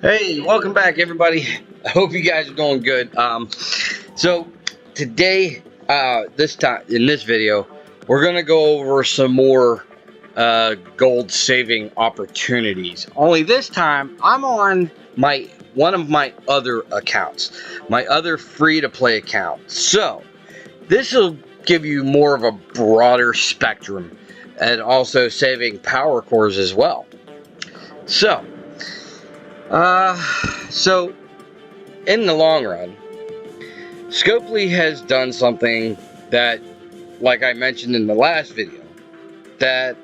Hey, welcome back, everybody. I hope you guys are doing good. So today, this time in this video, we're gonna go over some more gold saving opportunities. Only this time, I'm on one of my other accounts, my other free-to-play account. So this will give you more of a broader spectrum, and also saving power cores as well. So. So in the long run, Scopely has done something that, like I mentioned in the last video, that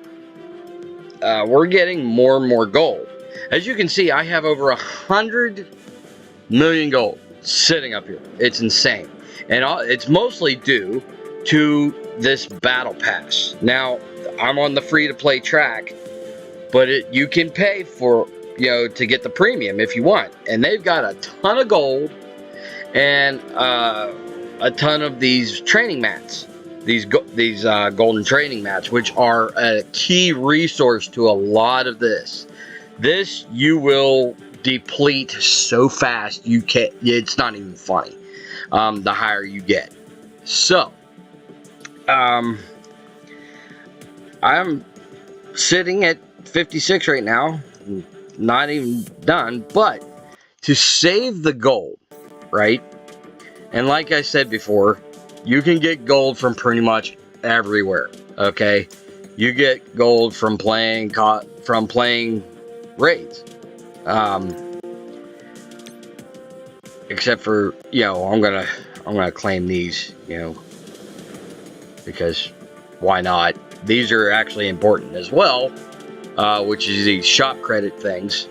we're getting more and more gold. As you can see, I have over 100 million gold sitting up here. It's insane. And it's mostly due to this battle pass. Now, I'm on the free-to-play track, but you can pay for, to get the premium if you want. And they've got a ton of gold and a ton of these training mats, these golden training mats, which are a key resource to a lot of this. This you will deplete so fast you can't. It's not even funny. The higher you get. So, I'm sitting at 56 right now, not even done, but to save the gold, right? And like I said before, you can get gold from pretty much everywhere, okay? You get gold from playing raids. Except for, I'm gonna claim these, because why not? These are actually important as well, which is these shop credit things.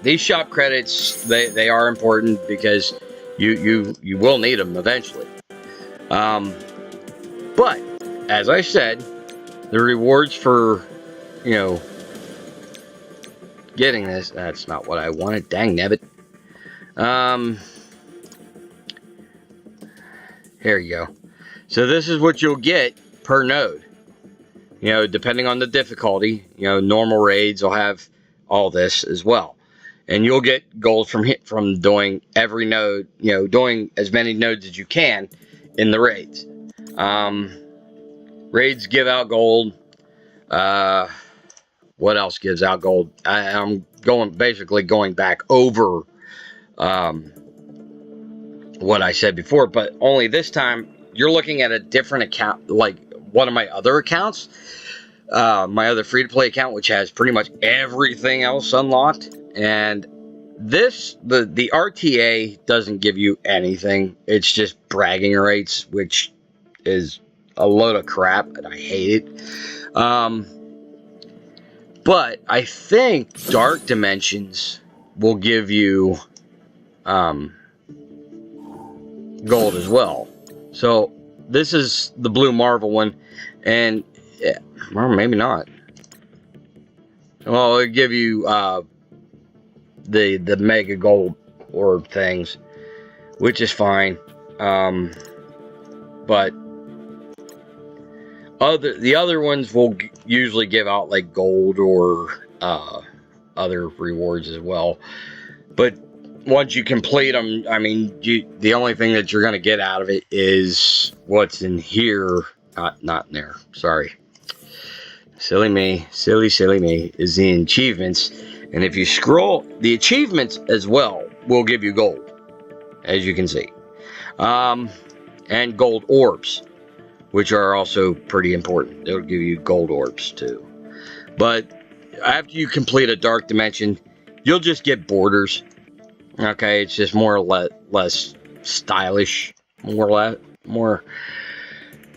These shop credits, they are important because you will need them eventually. But as I said, the rewards for getting this, that's not what I wanted. Dang nabbit. Here you go. So this is what you'll get per node. Depending on the difficulty, normal raids will have all this as well. And you'll get gold from doing every node, doing as many nodes as you can in the raids. Raids give out gold. What else gives out gold? I'm basically going back over what I said before, but only this time you're looking at a different account, like one of my other accounts, my other free-to-play account, which has pretty much everything else unlocked. And this, the RTA doesn't give you anything. It's just bragging rights, which is a load of crap, and I hate it. But I think Dark Dimensions will give you gold as well. So this is the Blue Marvel one, and well, maybe not. Well, it'll give you the mega gold orb things, which is fine. But the other ones will usually give out like gold or other rewards as well. But once you complete them, I mean, the only thing that you're going to get out of it is what's in here. Not in there. Sorry. Silly me, silly me, is the achievements. And if you scroll, the achievements as well will give you gold, as you can see. And gold orbs, which are also pretty important. They'll give you gold orbs too. But after you complete a Dark Dimension, you'll just get borders. Okay, it's just more or less stylish, more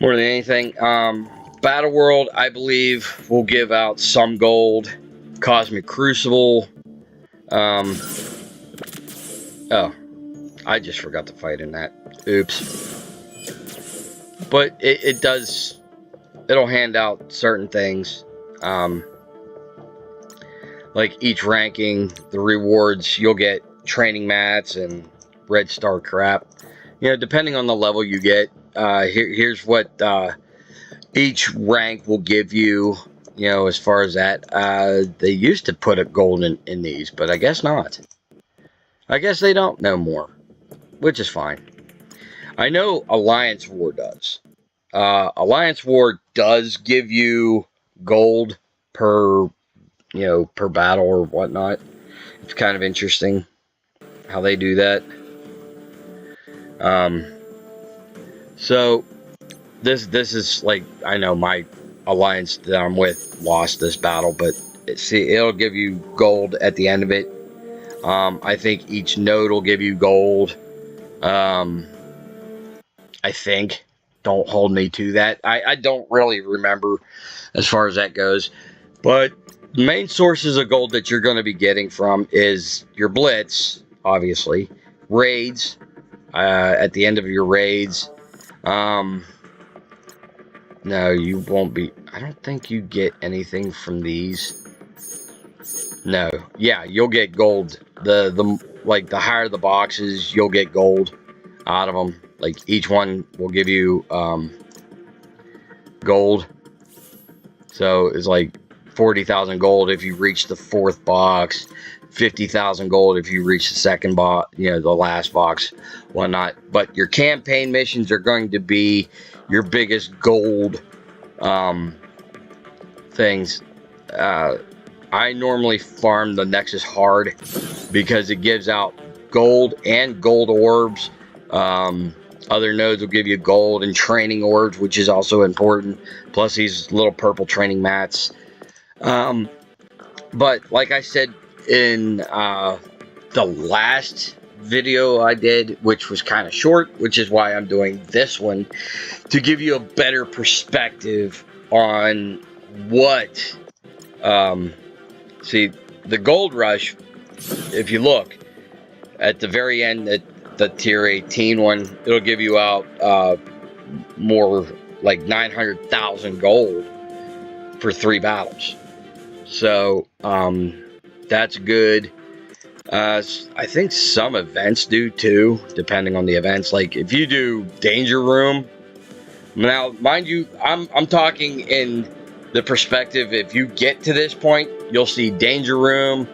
than anything. Battle World, I believe, will give out some gold. Cosmic Crucible. Oh, I just forgot to fight in that. Oops. But it'll hand out certain things. Like each ranking, the rewards, you'll get training mats and red star crap. Depending on the level you get. Here's what each rank will give you. you know, as far as that. They used to put a gold in these, but I guess not. I guess they don't no more, which is fine. I know Alliance War does. Alliance War does give you gold per, you know, per battle or whatnot. It's kind of interesting how they do that. So this is like, I know my alliance that I'm with lost this battle, but see, it'll give you gold at the end of it. I think each node will give you gold. I think. Don't hold me to that. I don't really remember as far as that goes. But the main sources of gold that you're going to be getting from is your blitz, obviously, raids, at the end of your raids. No, you won't be. I don't think you get anything from these. No, yeah, you'll get gold. The like the higher the boxes, you'll get gold out of them. Like each one will give you gold. So it's like 40,000 gold if you reach the 4th box, 50,000 gold if you reach the 2nd box, you know, the last box, whatnot. But your campaign missions are going to be your biggest gold things. I normally farm the Nexus hard because it gives out gold and gold orbs. Other nodes will give you gold and training orbs, which is also important. Plus these little purple training mats. But like I said in the last video I did, which was kind of short, which is why I'm doing this one, to give you a better perspective on what, see, the gold rush, if you look at the very end, at the tier 18 one, it'll give you out more like 900,000 gold for 3 battles. So that's good. I think some events do too, depending on the events. Like if you do Danger Room, now mind you, I'm talking in the perspective, if you get to this point, you'll see Danger Room.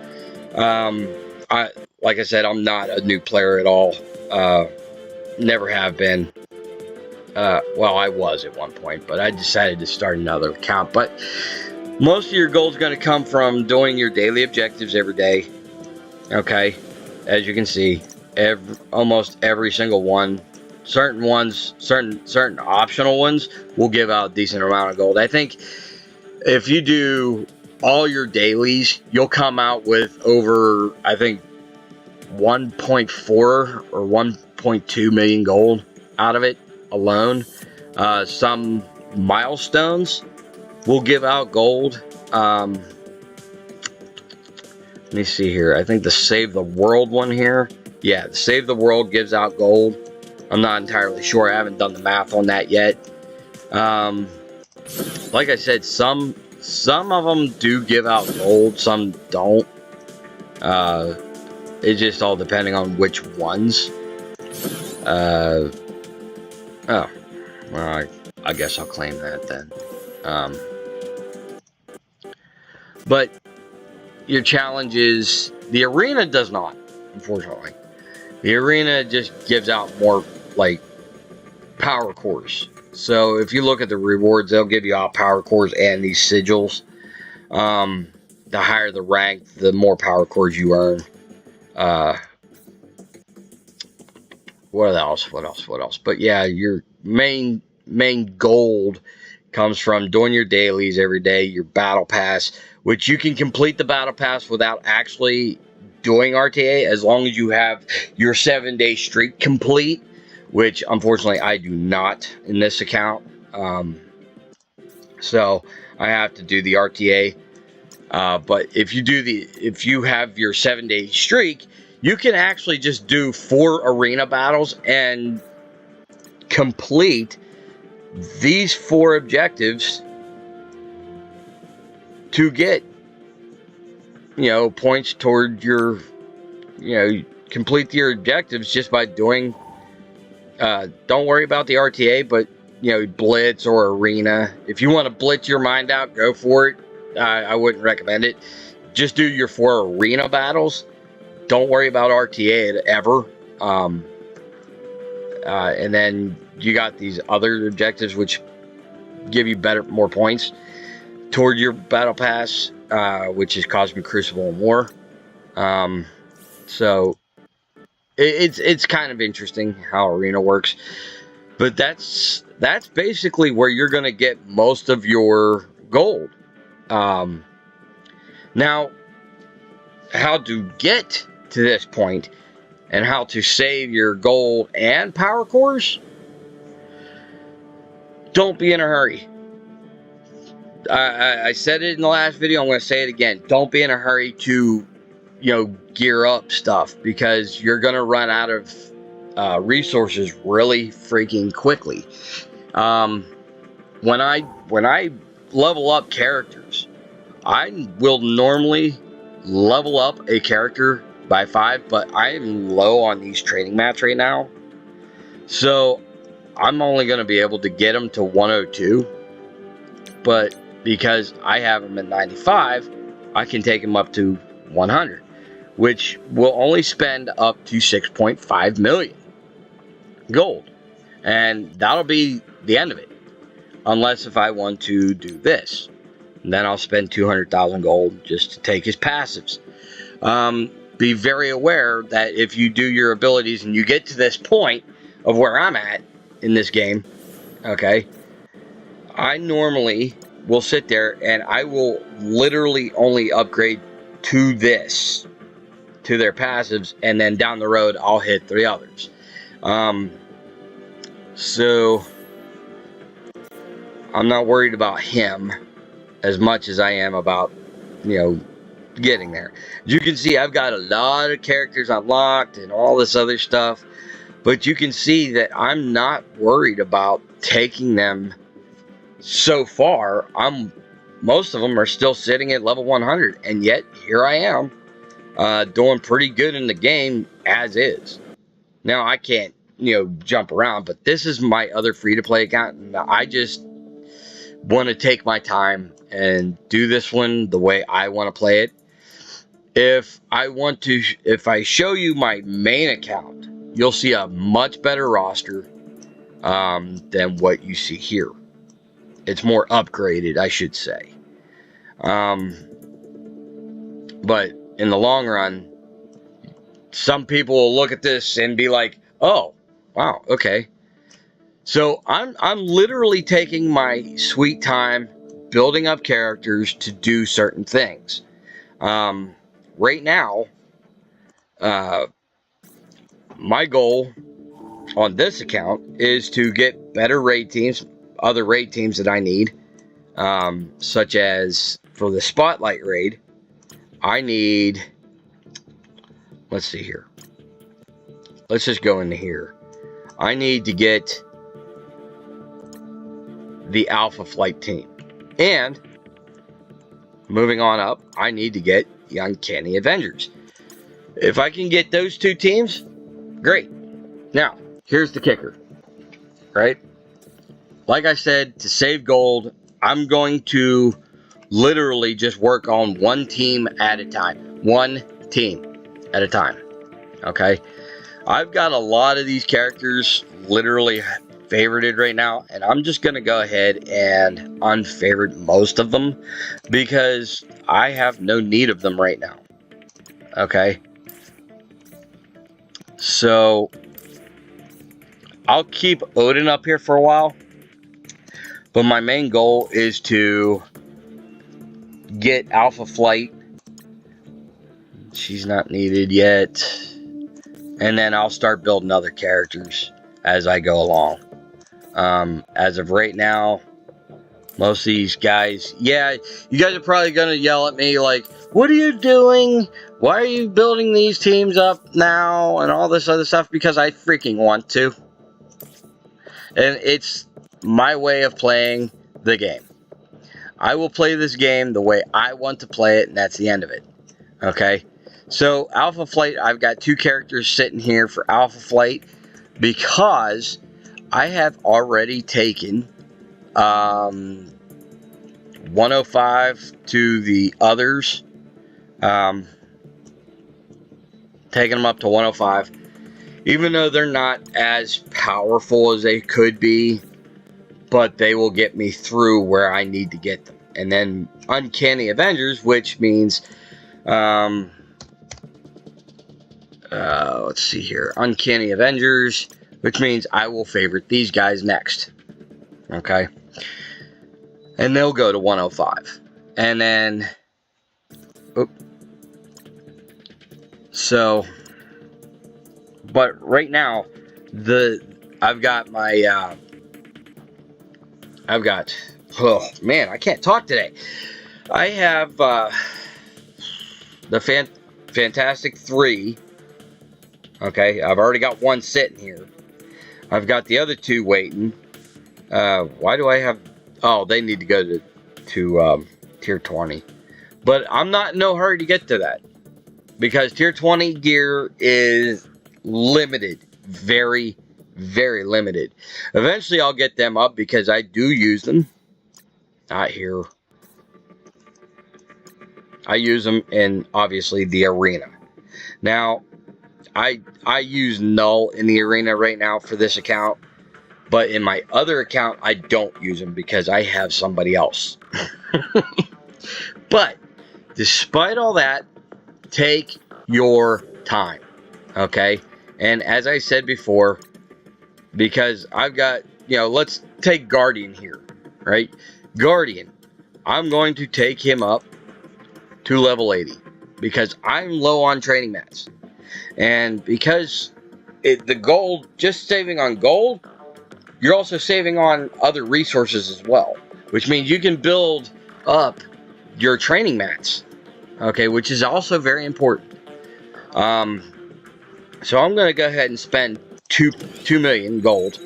Like I said, I'm not a new player at all. Never have been. Well, I was at one point, but I decided to start another account. But most of your gold is going to come from doing your daily objectives every day. Okay, as you can see, almost every single one. Certain ones, certain optional ones will give out a decent amount of gold. I think if you do all your dailies, you'll come out with over, I think, 1.4 or 1.2 million gold out of it alone. Some milestones will give out gold. Let me see here. I think the Save the World one here. Yeah, the Save the World gives out gold. I'm not entirely sure. I haven't done the math on that yet. Like I said, some of them do give out gold. Some don't. It's just all depending on which ones. Oh, well, I guess I'll claim that then. But your challenge is, the arena does not, unfortunately. The arena just gives out more, like, power cores. So if you look at the rewards, they'll give you out power cores and these sigils. The higher the rank, the more power cores you earn. What else? But yeah, your main gold comes from doing your dailies every day, your battle pass, which you can complete the battle pass without actually doing RTA, as long as you have your 7-day streak complete, which unfortunately I do not in this account. So I have to do the RTA. But if you have your 7-day streak, you can actually just do 4 arena battles and complete these 4 objectives to get, you know, points toward your, you know, complete your objectives just by doing, don't worry about the RTA, but, you know, blitz or arena. If you want to blitz your mind out, go for it. I wouldn't recommend it. Just do your 4 arena battles. Don't worry about RTA ever. And then you got these other objectives which give you more points toward your battle pass, which is Cosmic Crucible and War. So it's kind of interesting how arena works, but that's basically where you're gonna get most of your gold. Now, how to get to this point and how to save your gold and power cores? Don't be in a hurry. I said it in the last video. I'm going to say it again. Don't be in a hurry to, gear up stuff, because you're going to run out of resources really freaking quickly. When I level up characters, I will normally level up a character by 5, but I'm low on these training mats right now, so I'm only going to be able to get them to 102. But because I have them at 95, I can take them up to 100, which will only spend up to 6.5 million gold, and that'll be the end of it, unless if I want to do this, and then I'll spend 200,000 gold just to take his passives. Be very aware that if you do your abilities and you get to this point of where I'm at in this game, okay, I normally will sit there and I will literally only upgrade to this, to their passives, and then down the road I'll hit 3 others. So I'm not worried about him as much as I am about, getting there. As you can see, I've got a lot of characters unlocked and all this other stuff, but you can see that I'm not worried about taking them so far. Most of them are still sitting at level 100, and yet here I am doing pretty good in the game as is. Now I can't jump around, but this is my other free-to-play account, and I just want to take my time and do this one the way I want to play it. If I show you my main account, you'll see a much better roster than what you see here. It's more upgraded, I should say. But in the long run, some people will look at this and be like, "Oh, wow, okay." So I'm literally taking my sweet time building up characters to do certain things. Right now, my goal on this account is to get better raid teams, other raid teams that I need, such as for the Spotlight raid, I need, let's see here. Let's just go into here. I need to get the Alpha Flight team. And moving on up, I need to get the Uncanny Avengers. If I can get those 2 teams, great. Now, here's the kicker, right? Like I said, to save gold, I'm going to literally just work on one team at a time. One team at a time, okay? I've got a lot of these characters literally favorited right now, and I'm just going to go ahead and unfavorite most of them because I have no need of them right now, okay? So I'll keep Odin up here for a while, but my main goal is to get Alpha Flight. She's not needed yet. And then I'll start building other characters as I go along. As of right now, most of these guys, yeah, you guys are probably going to yell at me like, "What are you doing? Why are you building these teams up now?" and all this other stuff, because I freaking want to. And it's my way of playing the game. I will play this game the way I want to play it, and that's the end of it. Okay? So, Alpha Flight, I've got 2 characters sitting here for Alpha Flight because I have already taken 105 to the others. Taking them up to 105. Even though they're not as powerful as they could be, but they will get me through where I need to get them. And then Uncanny Avengers, which means, let's see here. Uncanny Avengers, which means I will favorite these guys next. Okay. And they'll go to 105. And then, so, but right now, I've got my, oh man, I can't talk today. I have the Fantastic 3. Okay, I've already got one sitting here. I've got the other two waiting. Why do I have... Oh, they need to go to tier 20. But I'm not in no hurry to get to that. Because tier 20 gear is limited. Very, very limited. Eventually I'll get them up because I do use them. Not here. I use them in, obviously, the arena. Now, I use Null in the arena right now for this account. But in my other account, I don't use them because I have somebody else. But, despite all that, take your time. Okay? And as I said before, because I've got, let's take Guardian here. Right? Guardian. I'm going to take him up to level 80. Because I'm low on training mats. And because the gold, just saving on gold, you're also saving on other resources as well. Which means you can build up your training mats. Okay, which is also very important. So I'm going to go ahead and spend 2 million gold.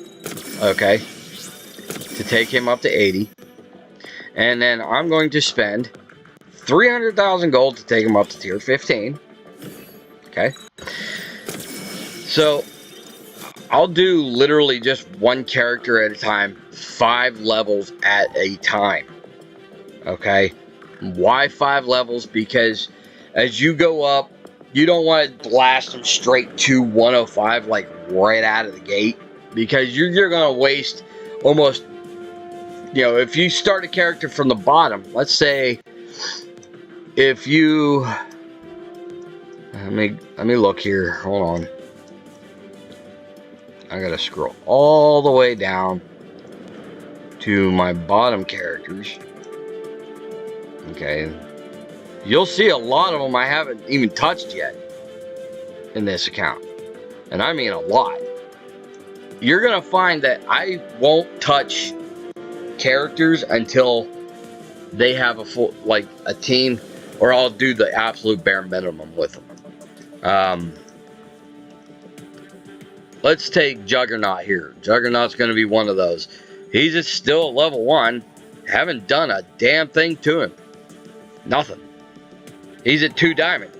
Okay. To take him up to 80. And then I'm going to spend 300,000 gold to take him up to tier 15. Okay. So, I'll do literally just one character at a time, 5 levels at a time. Okay? Why 5 levels? Because as you go up, you don't want to blast them straight to 105 like right out of the gate. Because you're going to waste almost, if you start a character from the bottom, let's say if you, let me look here, hold on. I gotta scroll all the way down to my bottom characters. Okay. You'll see a lot of them I haven't even touched yet in this account. And I mean a lot. You're gonna find that I won't touch characters until they have a full, like a team, or I'll do the absolute bare minimum with them. Let's take Juggernaut here. Juggernaut's going to be one of those. He's just still level 1. Haven't done a damn thing to him. Nothing. He's at 2 diamond.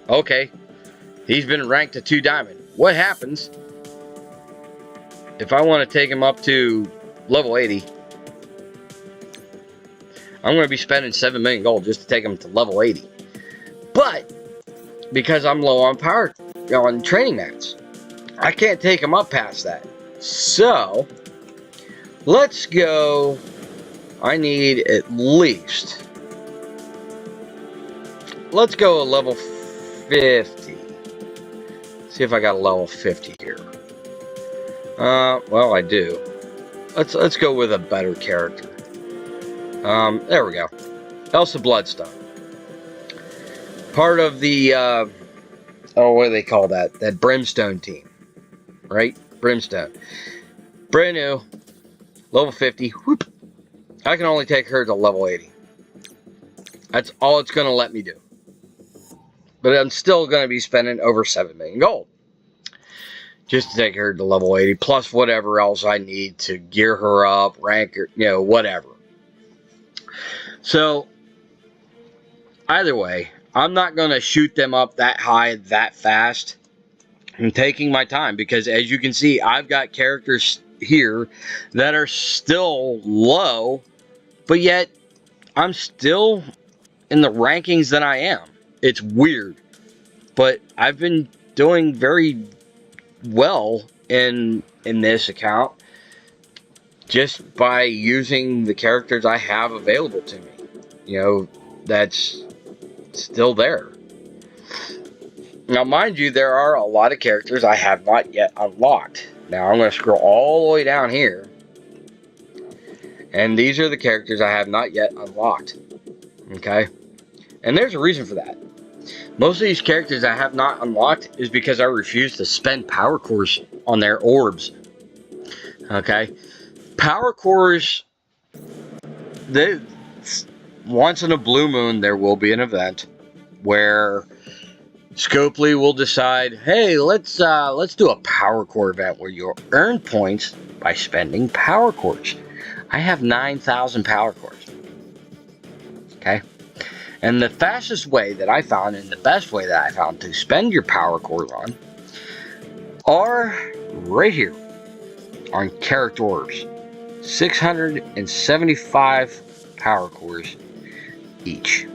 Okay. He's been ranked to 2 diamond. What happens if I want to take him up to level 80? I'm going to be spending 7 million gold just to take him to level 80. But, because I'm low on power, on training mats, I can't take him up past that. So, let's go. I need at least, let's go a level 50. See if I got a level 50 here. Well, I do. Let's go with a better character. There we go. Elsa Bloodstone. Part of the, what do they call that? That Brimstone team. Right? Brimstone. Brand new. Level 50. Whoop. I can only take her to level 80. That's all it's going to let me do. But I'm still going to be spending over 7 million gold. Just to take her to level 80. Plus whatever else I need to gear her up, rank her, whatever. So, either way, I'm not going to shoot them up that high, that fast. I'm taking my time because, as you can see, I've got characters here that are still low, but yet I'm still in the rankings that I am. It's weird, but I've been doing very well in this account just by using the characters I have available to me. You know, that's still there. Now, mind you, there are a lot of characters I have not yet unlocked. Now, I'm going to scroll all the way down here. And these are the characters I have not yet unlocked. Okay? And there's a reason for that. Most of these characters I have not unlocked is because I refuse to spend power cores on their orbs. Okay? Power cores, once in a blue moon, there will be an event where Scopely will decide, hey, let's do a power core event where you'll earn points by spending power cores. I have 9,000 power cores. Okay? And the fastest way that I found, and the best way that I found to spend your power cores on, are right here on character orbs. 675 power cores each.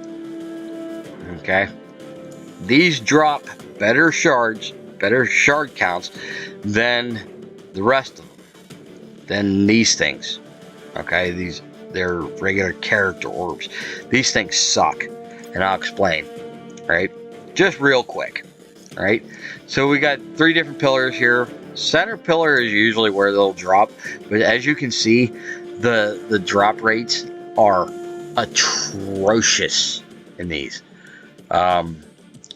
Okay? These drop better shard counts than the rest of them, than these things. Okay, they're regular character orbs. These things suck, and I'll explain. Right, just real quick. Right, so we got 3 different pillars here. Center pillar is usually where they'll drop, but as you can see, the drop rates are atrocious in these.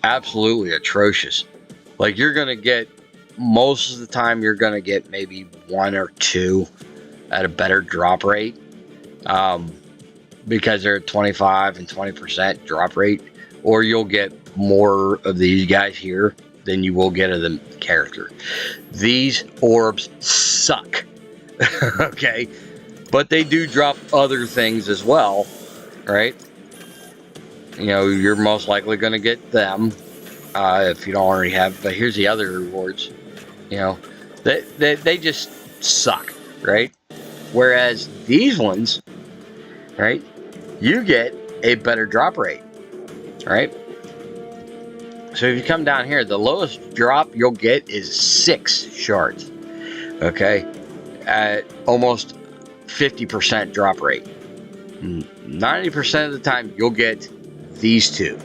Absolutely atrocious. Like, you're gonna get, most of the time you're gonna get maybe 1 or 2 at a better drop rate, because they're at 25 and 20% drop rate, or you'll get more of these guys here than you will get of the character. These orbs suck. Okay, but they do drop other things as well, right? You know, you're most likely going to get them if you don't already have. But here's the other rewards. You know, they just suck, right? Whereas these ones, right, you get a better drop rate, right? So if you come down here, the lowest drop you'll get is 6 shards, okay, at almost 50% drop rate. 90% of the time you'll get these 2,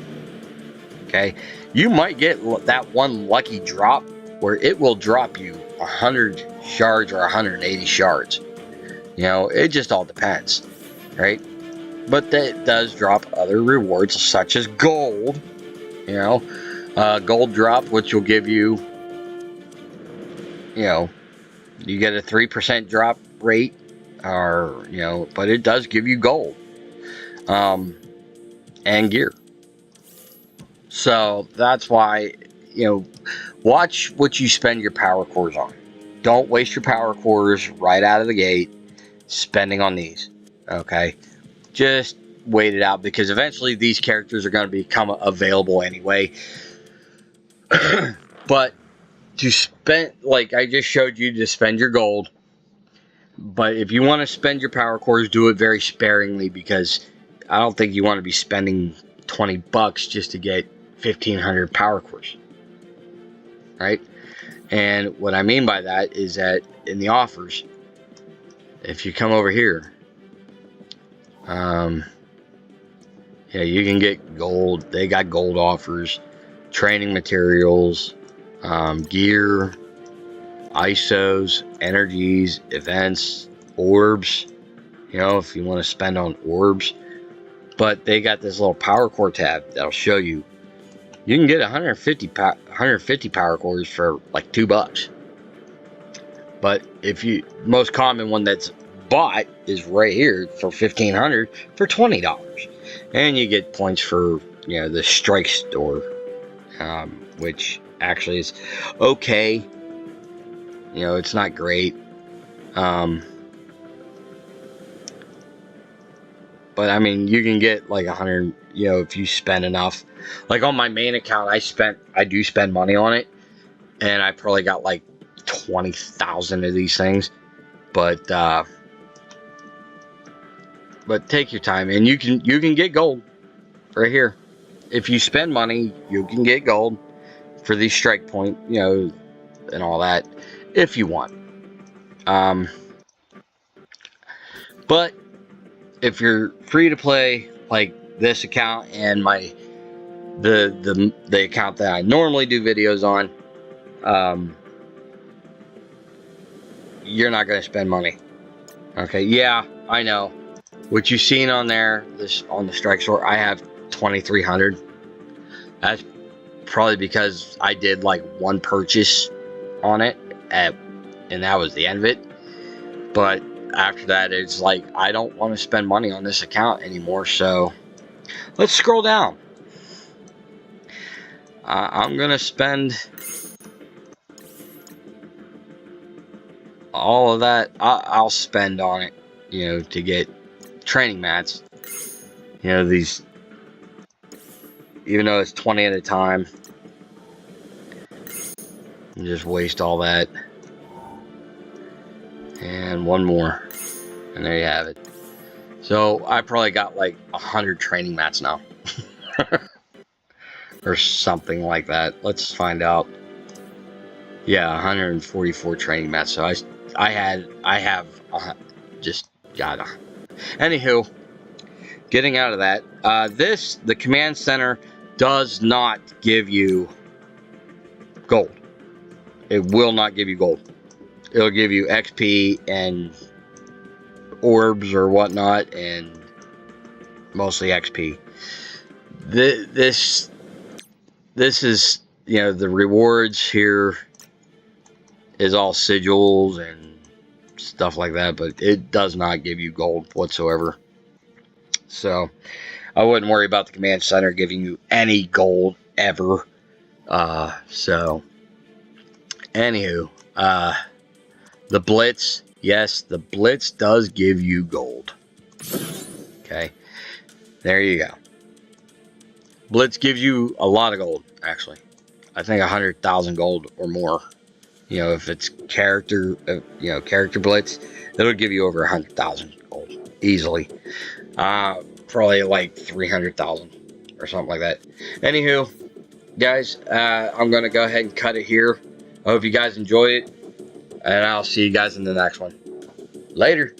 okay? You might get that one lucky drop where it will drop you 100 shards or 180 shards. You know, it just all depends, right? But that does drop other rewards such as gold, you know, gold drop, which will give you, you know, you get a 3% drop rate, or, you know, but it does give you gold, and gear. So that's why, you know, watch what you spend your power cores on. Don't waste your power cores right out of the gate spending on these, okay? Just wait it out, because eventually these characters are going to become available anyway. But to spend, like I just showed you, to spend your gold. But if you want to spend your power cores, do it very sparingly, because I don't think you want to be spending $20 just to get 1,500 power cores, right? And what I mean by that is that in the offers, if you come over here, yeah, you can get gold. They got gold offers, training materials, gear, ISOs, energies, events, orbs, you know, if you want to spend on orbs. But they got this little power core tab that'll show you. You can get 150 power cores for like $2. But if you, most common one that's bought is right here for 1,500 for $20. And you get points for, you know, the strike store, which actually is okay. You know, it's not great. But I mean, you can get like 100, you know, if you spend enough. Like on my main account, I do spend money on it, and I probably got like 20,000 of these things. But But take your time, and you can get gold right here. If you spend money, you can get gold for these strike point, you know, and all that, if you want. But if you're free to play, like this account and the account that I normally do videos on, you're not going to spend money. Okay, yeah, I know. What you've seen on there, on the strike store, I have 2,300. That's probably because I did like one purchase on it, and that was the end of it. But after that, it's like I don't want to spend money on this account anymore. So let's scroll down. I'm gonna spend all of that. I'll spend on it, you know, to get training mats. You know, these, even though it's 20 at a time, and just waste all that. And one more, and there you have it. So I probably got like 100 training mats now. Or something like that. Let's find out. Yeah, 144 training mats. So I have just gotta. Anywho, getting out of that. The command center does not give you gold. It will not give you gold. It'll give you XP and orbs or whatnot, and mostly XP. This is, you know, the rewards here is all sigils and stuff like that, but it does not give you gold whatsoever. So I wouldn't worry about the command center giving you any gold ever. So anywho, the Blitz, yes, the Blitz does give you gold. Okay, there you go. Blitz gives you a lot of gold, actually. I think 100,000 gold or more. You know, if it's character, character Blitz, it'll give you over 100,000 gold easily. Probably like 300,000 or something like that. Anywho, guys, I'm gonna go ahead and cut it here. I hope you guys enjoyed it, and I'll see you guys in the next one. Later.